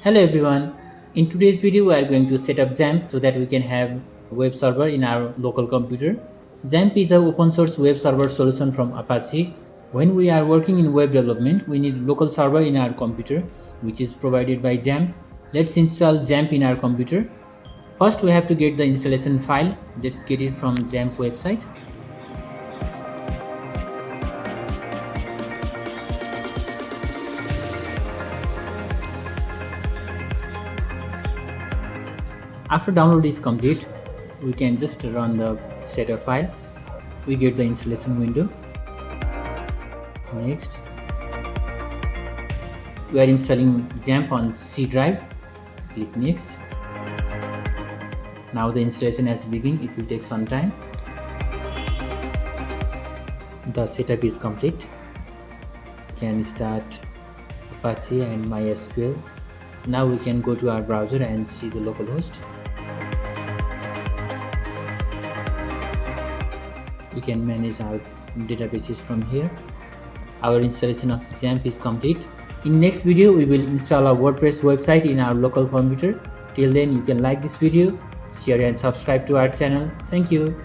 Hello everyone. In today's video we are going to set up Xampp so that we can have web server in our local computer. Xampp is an open source web server solution from Apache. When we are working in web development, we need local server in our computer, which is provided by Xampp. Let's install Xampp in our computer. First we have to get the installation file. Let's get it from Xampp website. After download is complete, we can just run the setup file. We get the installation window. Next, we are installing Xampp on C drive. Click next. Now the installation has begun. It will take some time. The setup is complete. Can start Apache and MySQL. Now we can go to our browser and see the localhost. We can manage our databases from here. Our installation of Xampp is complete. In next video, we will install our WordPress website in our local computer. Till then, you can like this video, share and subscribe to our channel. Thank you.